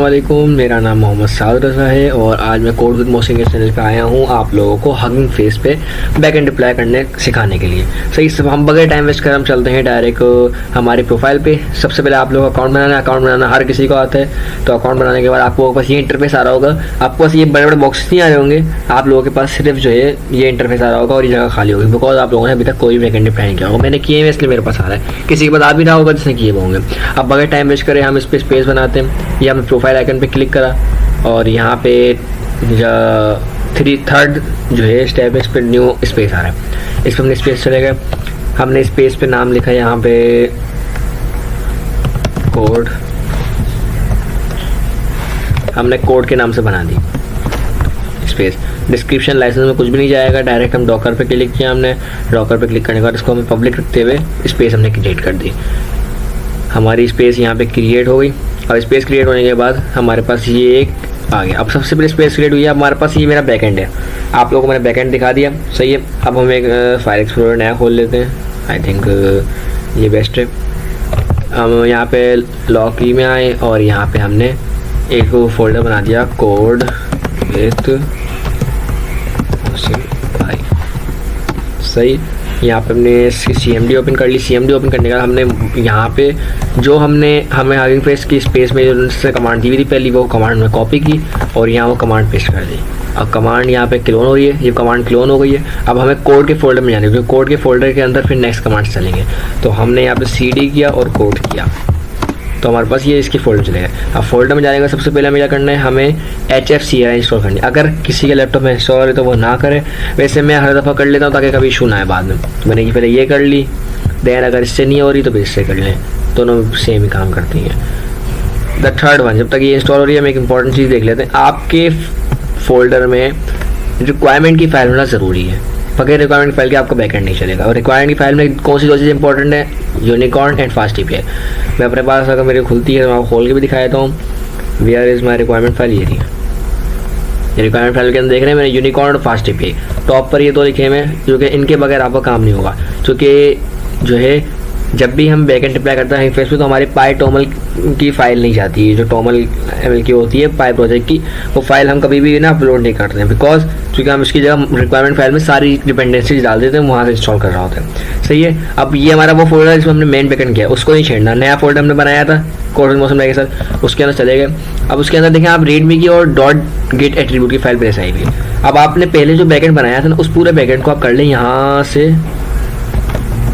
वालेकुम, मेरा नाम मोहम्मद साद रज़ा है और आज मैं कोड विद मोहसिन के चैनल पे आया हूँ आप लोगों को हगिंग फेस पे बैक एंड रिप्लाई करने सिखाने के लिए। सही, सब हम बगैर टाइम वेस्ट कर हम चलते हैं डायरेक्ट हमारे प्रोफाइल पे। सबसे पहले आप लोगों को अकाउंट बनाना हर किसी को आता है। तो अकाउंट बनाने के बाद आपको पास ये इंटरफेस आ रहा होगा। आपको पास ये बड़े बड़े बॉक्स नहीं आ रहे होंगे, आप लोगों के पास सिर्फ जो है ये इंटरफेस आ रहा होगा और ये जगह खाली होगी, बिकॉज आप लोगों ने अभी तक कोई बैक एंड रिप्लाई नहीं किया होगा। मैंने किए हैं इसलिए मेरे पास आ रहा है, किसी के पास आ भी रहा होगा जिसने किए होंगे। अब बगैर टाइम वेस्ट करें हम इस पर स्पेस बनाते हैं। ये हमने प्रोफाइल आइकन पे क्लिक करा और यहाँ पे थर्ड जो है स्टेप है, इस पर न्यू स्पेस आ रहा है। इस पर हमने स्पेस चले गए, हमने स्पेस पे नाम लिखा है यहाँ पे कोड, हमने कोड के नाम से बना दी स्पेस। डिस्क्रिप्शन लाइसेंस में कुछ भी नहीं जाएगा, डायरेक्ट हम डॉकर पे क्लिक किया। हमने डॉकर पे क्लिक करने के बाद इसको हमें पब्लिक रखते हुए स्पेस हमने क्रिएट कर दी। हमारी स्पेस यहाँ पे क्रिएट हो गई और स्पेस क्रिएट होने के बाद हमारे पास ये एक आ गया। अब सबसे पहले स्पेस क्रिएट हुई है, अब हमारे पास ये मेरा बैकएंड है। आप लोगों को मैंने बैकएंड दिखा दिया, सही है। अब हम एक फाइल एक्सप्लोरर नया खोल लेते हैं, आई थिंक ये बेस्ट है। हम यहाँ पे लॉक की में आए और यहाँ पे हमने एक फोल्डर बना दिया कोड विद भाई, सही। यहाँ पे हमने CMD ओपन कर ली। CMD ओपन करने के बाद हमने यहाँ पे जो हमें हगिंग फेस की स्पेस में जो कमांड दी हुई थी पहली, वो कमांड में कॉपी की और यहाँ वो कमांड पेस्ट कर दी। अब कमांड यहाँ पे क्लोन हो रही है, ये कमांड क्लोन हो गई है। अब हमें कोड के फोल्डर में जाने, क्योंकि कोड के फोल्डर के अंदर फिर नेक्स्ट कमांड चलेंगे। तो हमने यहाँ पे CD किया और कोड किया, तो हमारे पास ये इसकी फोल्डर चलेगा। अब फोल्डर में जाने का सबसे पहले हमें क्या करना है, हमें HFCRI इंस्टॉल करनी है। अगर किसी के लैपटॉप में इंस्टॉल है तो वो ना करे, वैसे मैं हर दफ़ा कर लेता हूँ ताकि कभी इशू ना आए बाद में। मैंने ये पहले ये कर ली, देन अगर इससे नहीं हो रही तो फिर इससे कर लें, दोनों सेम ही काम करती हैं। द थर्ड वन, जब तक ये इंस्टॉल हो रही है हम एक इंपॉर्टेंट चीज़ देख लेते हैं। आपके फोल्डर में रिक्वायरमेंट की फाइल होना ज़रूरी है, बगैर रिक्वायरमेंट फाइल के आपका बैकएंड नहीं चलेगा। और रिक्वायरमेंट की फाइल में कौन सी दो चीज़ें इंपॉर्टेंट है, यूनिकॉर्न एंड फास्ट API। मैं अपने पास अगर मेरी खुलती है तो मैं आपको खोल के भी दिखा देता हूँ। Where is my requirement file, ये थी। ये रिक्वायरमेंट फाइल के अंदर देख रहे हैं मैंने यूनिकॉर्न और फास्ट API टॉप पर ये दो लिखे हुए हैं, जो कि इनके बगैर आपका काम नहीं होगा। क्योंकि जो है जब भी हम बैकएंड अप्लाई करते हैं फेस पे तो हमारी PyToml की फ़ाइल नहीं जाती है, जो टोमल ML की होती है पाई प्रोजेक्ट की, वो फाइल हम कभी भी ना अपलोड नहीं करते हैं, बिकॉज क्योंकि हम इसकी जगह रिक्वायरमेंट फाइल में सारी डिपेंडेंसीज डाल देते हैं, वहाँ से इंस्टॉल कर रहा होता है, सही है। अब ये हमारा वो फोल्डर है जिसमें हमने मेन बैकएंड किया, उसको नहीं छेड़ना। नया फोल्डर हमने बनाया था कोड विद मोहसिन के साथ, उसके अंदर चले गए। अब उसके अंदर देखें आप रीडमी की और .git एट्रीब्यूट की फाइल प्रेस आई हुई है। अब आपने पहले जो बैकएंड बनाया था ना, उस पूरे बैकएंड को आप कर लें, यहाँ से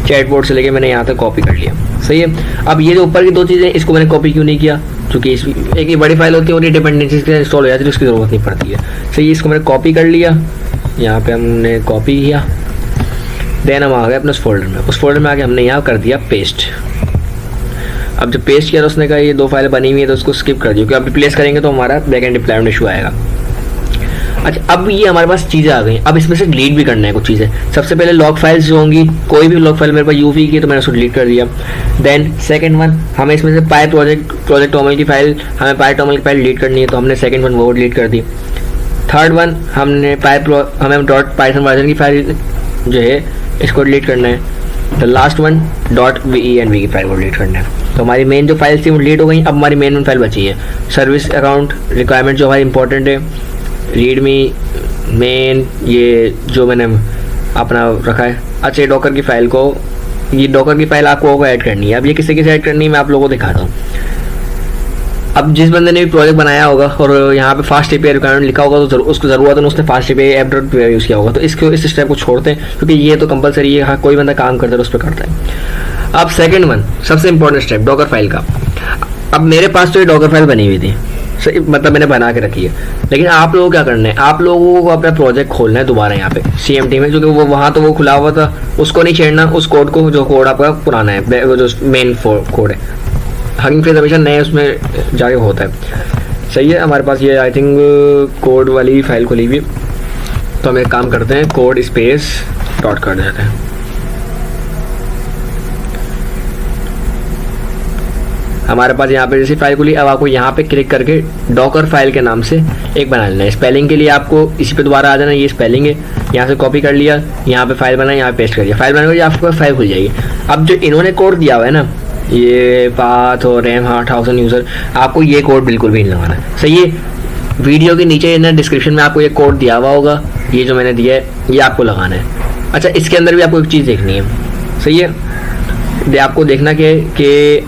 चैटबॉट से लेके मैंने यहाँ तक कॉपी कर लिया, सही है। अब ये जो ऊपर की दो चीज़ें, इसको मैंने कॉपी क्यों नहीं किया, क्योंकि एक ही बड़ी फाइल होती है और ये डिपेंडेंसीज के इंस्टॉल हो जाती है, उसकी ज़रूरत नहीं पड़ती है, सही। इसको मैंने कॉपी कर लिया, यहाँ पे हमने कॉपी किया, देन हम आ गए अपने उस फोल्डर में। उस फोल्डर में आके हमने यहाँ कर दिया पेस्ट। अब जब पेस्ट किया तो उसने कहा ये दो फाइलें बनी हुई है तो उसको स्किप कर दिया, क्योंकि अब रिप्लेस करेंगे तो हमारा बैकएंड डिप्लॉयमेंट इशू आएगा। अच्छा, अब ये हमारे पास चीज़ें आ गई। अब इसमें से डिलीट भी करना है कुछ चीज़ें। सबसे पहले लॉग फाइल्स जो होंगी, कोई भी लॉग फाइल मेरे पास UV की तो मैंने उसको डिलीट कर दिया। देन सेकंड वन, हमें इसमें से प्रोजेक्ट टोमल की फाइल, हमें PyToml की फाइल डिलीट करनी है तो हमने सेकंड वन वो डिलीट कर दी। थर्ड वन, हमने हमें .python वर्जन की फाइल जो है इसको डिलीट करना है। तो लास्ट वन .venv की फाइल को डिलीट करना है। तो हमारी मेन जो फाइल थी वो डिलीट हो गई। अब हमारी मेन फाइल बची है सर्विस अकाउंट रिक्वायरमेंट, जो हमारी इंपॉर्टेंट है, रीडमी मेन, ये जो मैंने अपना रखा है। अच्छा, डॉकर की फ़ाइल को, ये डॉकर की फ़ाइल आपको ऐड करनी है। अब ये किसे ऐड करनी है मैं आप लोगों को दिखाता हूँ। अब जिस बंदे ने भी प्रोजेक्ट बनाया होगा और यहाँ पे फास्ट API रिक्वायरमेंट लिखा होगा तो उसको ज़रूरत है, उसने फास्ट API ऐप यूज़ किया होगा, तो इस स्टेप को छोड़ते हैं क्योंकि ये तो कंपलसरी है, हाँ कोई बंदा काम करता है उस पर करता है। अब सेकेंड वन, सबसे इंपॉर्टेंट स्टेप डॉकर फाइल का। अब मेरे पास तो ये डॉकर फाइल बनी हुई थी, मतलब मैंने बना के रखी है, लेकिन आप लोगों को क्या करना है, आप लोगों को अपना प्रोजेक्ट खोलना है दोबारा यहाँ पे CMD में, जो कि वो वहाँ तो वो खुला हुआ था, उसको नहीं छेड़ना, उस कोड को, जो कोड आपका पुराना है, वो जो मेन कोड है। हगिंग फेस हमेशा नए उसमें जाके होता है, सही है। हमारे पास ये आई थिंक कोड वाली फाइल खुली हुई, तो हम एक काम करते हैं, कोड स्पेस डॉट कर देते हैं। हमारे पास यहाँ पे जैसी फाइल खुली, अब आपको यहाँ पे क्लिक करके डॉकर फाइल के नाम से एक बना लेना है। स्पेलिंग के लिए आपको इसी पे दोबारा आ जाना, ये स्पेलिंग है, यहाँ से कॉपी कर लिया, यहाँ पे फाइल बनाया, यहाँ पे पेस्ट कर दिया, फाइल बनाने के लिए आपको फाइल खुल जाएगी। अब जो इन्होंने कोड दिया हुआ है ना, ये पाथ और रैम 8000 यूज़र, आपको ये कोड बिल्कुल भी नहीं लगाना है। सही है, वीडियो के नीचे ना डिस्क्रिप्शन में आपको ये कोड दिया हुआ होगा, ये जो मैंने दिया है ये आपको लगाना है। अच्छा, इसके अंदर भी आपको एक चीज़ देखनी है। सही है, आपको देखना कि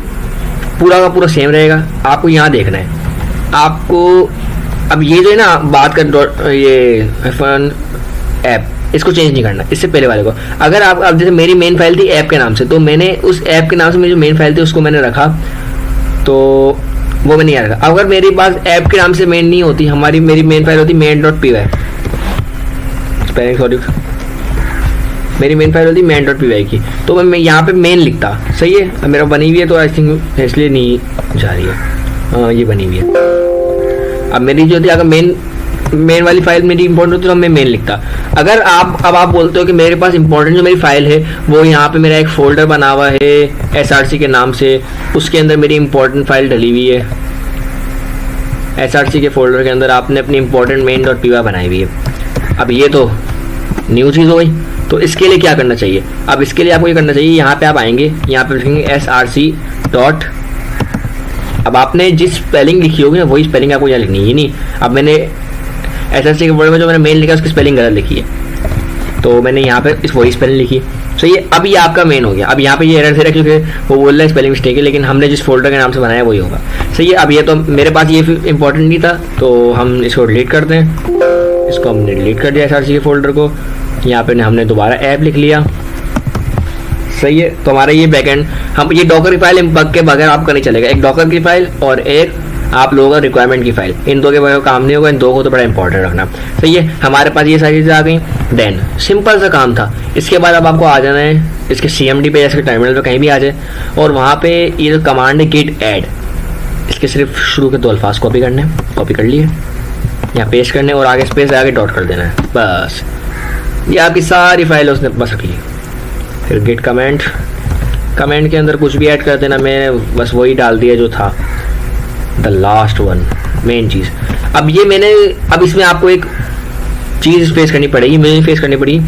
पूरा का पूरा सेम रहेगा, आपको यहाँ देखना है। आपको अब ये जो है ना बात कर ये F1 ऐप, इसको चेंज नहीं करना इससे पहले वाले को। अगर आप अब जैसे मेरी मेन फाइल थी ऐप के नाम से, तो मैंने उस ऐप के नाम से मेरी जो मेन फाइल थी उसको मैंने रखा, तो वो मैंने यहाँ रखा। अगर मेरे पास ऐप के नाम से मेन नहीं होती, मेरी मेन फाइल होती main.py, सॉरी, मेरी मेन फाइल होती main.py की, तो मैं यहाँ पे मेन लिखता। सही है, अब मेरा बनी हुई है तो आई थिंक इसलिए नहीं जा रही है। हाँ, ये बनी हुई है। अब मेरी जो थी, अगर मेन वाली फाइल मेरी इंपॉर्टेंट होती तो मैं मेन लिखता। अगर आप बोलते हो कि मेरे पास इंपॉर्टेंट जो मेरी फाइल है वो यहाँ पे मेरा एक फोल्डर बना हुआ है SRC के नाम से, उसके अंदर मेरी इंपॉर्टेंट फाइल डली हुई है। SRC के फोल्डर के अंदर आपने अपनी इंपॉर्टेंट main.py बनाई हुई है। अब ये तो न्यू चीज़ हो गई, तो इसके लिए क्या करना चाहिए? अब इसके लिए आपको ये करना चाहिए, यहाँ पे आप आएंगे, यहाँ पे लिखेंगे SRC डॉट, अब आपने जिस स्पेलिंग लिखी होगी ना वही स्पेलिंग आपको यहाँ लिखनी है। ये नहीं अब मैंने SRC के वर्ड में जो मैंने मेन लिखा उसकी स्पेलिंग गलत लिखी है, तो मैंने यहाँ पे इस वही स्पेलिंग लिखी। सही है, अब ये आपका मेन हो गया। अब यहाँ पे ये एरर से रहा क्योंकि वो बोल रहा है स्पेलिंग मिस्टेक है, लेकिन हमने जिस फोल्डर के नाम से बनाया वही होगा। सही है, अब ये तो मेरे पास ये इंपॉर्टेंट नहीं था, तो हम इसको डिलीट करते हैं। इसको हमने डिलीट कर दिया SRC के फोल्डर को। यहाँ पे हमने दोबारा ऐप लिख लिया। सही है, तो हमारा ये बैकएंड, हम ये डॉकर की फाइल बग के बगैर आपका नहीं चलेगा। एक डॉकर की फाइल और एक आप लोगों का रिक्वायरमेंट की फाइल, इन दो के बगैर काम नहीं होगा। इन दो को तो बड़ा इंपॉर्टेंट रखना। सही है, हमारे पास ये सारी चीज़ें आ गई। देन सिंपल सा काम था। इसके बाद अब आपको आ जाना है इसके CMD पे या इसके टर्मिनल पे कहीं भी आ जाए, और वहाँ पे ये जो कमांड है git add, इसके सिर्फ शुरू के 2 अल्फाज कॉपी करने, कॉपी कर लिए, यहाँ पेस्ट करने और आगे स्पेस आगे डॉट कर देना है। बस ये आपकी सारी फाइल उसने बस रख ली। फिर गिट कमेंट के अंदर कुछ भी ऐड कर देना। मैंने बस वही डाल दिया जो था, द लास्ट वन, मेन चीज़। अब ये मैंने, अब इसमें आपको एक चीज़ फेस करनी पड़ेगी, मुझे फेस करनी पड़ी।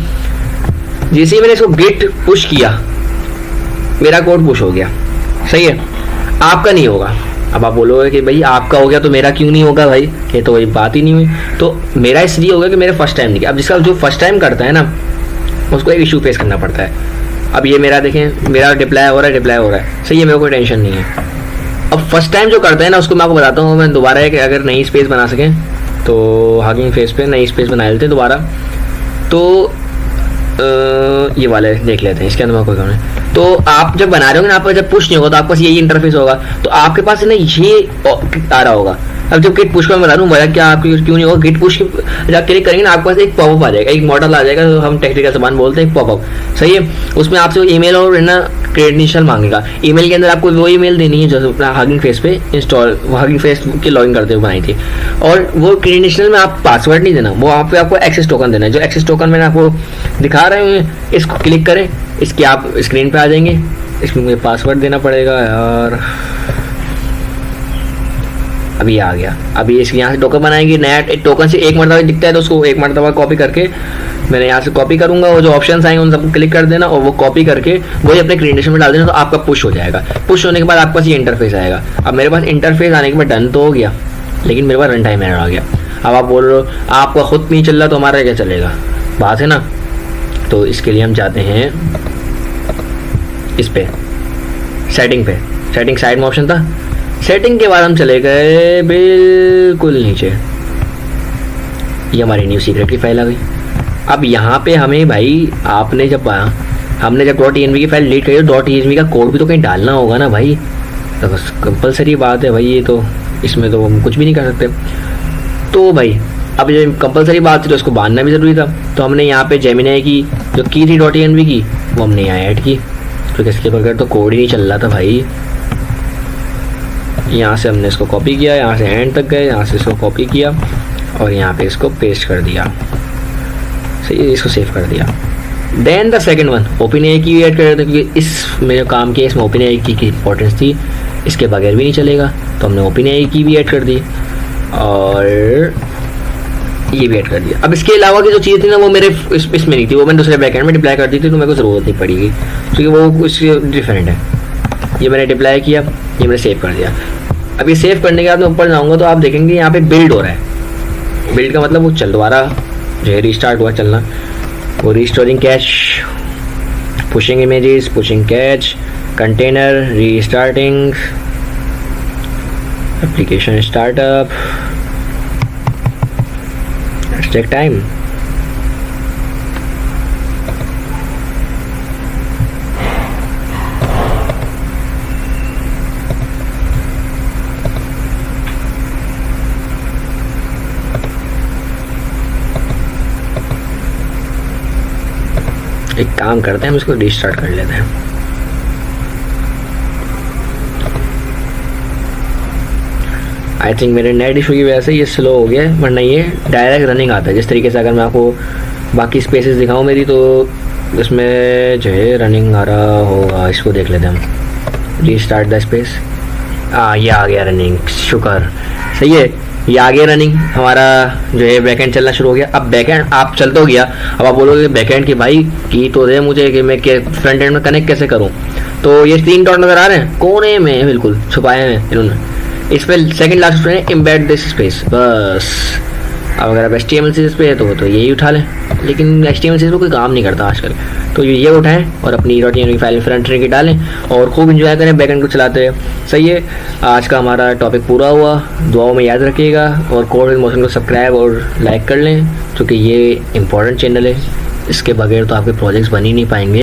जैसे ही मैंने इसको गिट पुश किया, मेरा कोड पुश हो गया। सही है, आपका नहीं होगा। अब आप बोलोगे कि भाई आपका हो गया तो मेरा क्यों नहीं होगा भाई, ये तो वही बात ही नहीं हुई। तो मेरा इसलिए होगा कि मेरा फर्स्ट टाइम नहीं किया। अब जिसका जो फर्स्ट टाइम करता है ना, उसको एक इशू फेस करना पड़ता है। अब ये मेरा देखें, मेरा डिप्लाई हो रहा है। सही है, मेरे को कोई टेंशन नहीं है। अब फर्स्ट टाइम जो करता है ना, उसको मैं आपको बताता हूँ। मैं दोबारा है कि अगर नई स्पेस बना सकें तो हगिंग फेस पे नई स्पेस बना लेते हैं दोबारा। तो ये वाले देख लेते हैं, इसके अंदर कोई काम नहीं। तो आप जब बना रहे होंगे ना, आपका जब पुश नहीं होगा तो आपके पास यही इंटरफेस होगा। तो आपके पास ना ये आ रहा होगा। अब जब गिट पुश का मैं बता दूँ मजा क्या, आपकी क्यों नहीं होगा। गिट पुश जब क्लिक करेंगे ना, आपके पास एक पॉपअप आ जाएगा, एक मॉडल आ जाएगा, तो हम टेक्निकल सामान बोलते हैं एक पॉपअप। सही है, उसमें आपसे ईमेल और ना क्रेडेंशियल मांगेगा। ईमेल के अंदर आपको वो ईमेल देनी है जो हगिंग फेस पे इंस्टॉल, हगिंग फेस के लॉगिन करते हुए बनाई थी। और वो क्रेडेंशियल में आप पासवर्ड नहीं देना, वो आप पे आपको एक्सेस टोकन देना है। जो एक्सेस टोकन मैंने आपको दिखा रहे हैं, इसको क्लिक करें, इसके आप स्क्रीन पे आ जाएंगे। इसमें मुझे पासवर्ड देना पड़ेगा यार। अभी आ गया। अभी इसके यहाँ से टोकन बनाएंगे। नया टोकन से एक मरतबा दिखता है तो उसको एक मरतबा कॉपी करके मैंने यहाँ से कॉपी करूंगा। वो जो ऑप्शंस आएंगे उन सबको क्लिक कर देना और वो कॉपी करके वही अपने क्रेडेंशियल में डाल देना, तो आपका पुश हो जाएगा। पुश होने के बाद आपके पास ये इंटरफेस आएगा। अब मेरे पास इंटरफेस आने के बाद डन तो हो गया, लेकिन मेरे पास रन टाइम एरर आ गया। अब आप बोल रहे हो आपका खुद नहीं चल रहा तो हमारा क्या चलेगा, बात है ना। तो इसके लिए हम जाते हैं इस पे सेटिंग पे। सेटिंग साइड में ऑप्शन था, सेटिंग के बाद हम चले गए बिल्कुल नीचे। ये हमारी न्यू सीक्रेट की फाइल आ गई। अब यहाँ पे हमें भाई हमने जब .env की फाइल डिलीट करी तो .env का कोड भी तो कहीं डालना होगा ना भाई, तो कंपलसरी बात है भाई। ये तो इसमें तो हम कुछ भी नहीं कर सकते। तो भाई अब जब कंपलसरी बात थी तो उसको बांधना भी ज़रूरी था। तो हमने यहाँ पे जेमिनी की जो की थी .env की, वो हमने यहाँ ऐड की। तो इसके बगैर तो कोड ही नहीं चल रहा था भाई। यहाँ से हमने इसको कॉपी किया, यहाँ से एंड तक गए, यहाँ से इसको कॉपी किया और यहाँ पे इसको पेस्ट कर दिया। सही है, इसको सेव कर दिया। Then the second one OpenAI की ऐड कर रहे थे, क्योंकि इसमें जो काम किया इसमें OpenAI की इंपॉर्टेंस थी, इसके बगैर भी नहीं चलेगा। तो हमने OpenAI की भी ऐड कर दी और ये भी ऐड कर दिया। अब इसके अलावा की जो चीज़ थी ना वो मेरे इसमें नहीं थी, वो मैंने दूसरे बैकएंड में डिप्लाई कर दी थी, तो मेरे को ज़रूरत नहीं पड़ेगी क्योंकि वो कुछ डिफरेंट है। ये मैंने डिप्लाई किया, ये मैंने सेव कर दिया। अब ये सेव करने के बाद मैं ऊपर जाऊँगा तो आप देखेंगे यहाँ पे बिल्ड हो रहा है। बिल्ड का मतलब वो चल दोबारा जो है रिस्टार्ट हुआ चलना, वो restoring cache, pushing images, pushing cache, container, restarting, application startup, take time. एक काम करते हैं, हम इसको रीस्टार्ट कर लेते हैं। आई थिंक मेरे नेट इशू की वजह से ये स्लो हो गया है, वरना ये डायरेक्ट रनिंग आता है। जिस तरीके से अगर मैं आपको बाकी स्पेसेस दिखाऊं मेरी, तो इसमें जो है रनिंग आ रहा होगा। इसको देख लेते हैं हम, रीस्टार्ट द स्पेस। ये आ गया रनिंग, शुक्र, सही है, ये आ गया रनिंग। हमारा जो है बैकएंड चलना शुरू हो गया। अब बैकएंड आप चल तो गया, अब आप बोलोगे बैकएंड की भाई की तो दे मुझे कि मैं फ्रंट एंड में कनेक्ट कैसे करूं। तो ये 3 डॉट नजर आ रहे हैं कोने में, बिल्कुल छुपाए हैं इन्होंने। इस पर सेकंड लास्ट में एम्बेड दिस स्पेस, बस। अब अगर आप HTML पे है तो यही उठा लें, लेकिन HTML पे कोई काम नहीं करता आजकल, तो ये उठाएं और अपनी .env की फाइल फ्रंट एंड की डालें और खूब इंजॉय करें बैकएंड को चलाते हैं। सही है, आज का हमारा टॉपिक पूरा हुआ। दुआओं में याद रखिएगा और कोड विद मोशन को सब्सक्राइब और लाइक कर लें, क्योंकि ये इंपॉर्टेंट चैनल है, इसके बगैर तो आपके प्रोजेक्ट्स बन ही नहीं पाएंगे।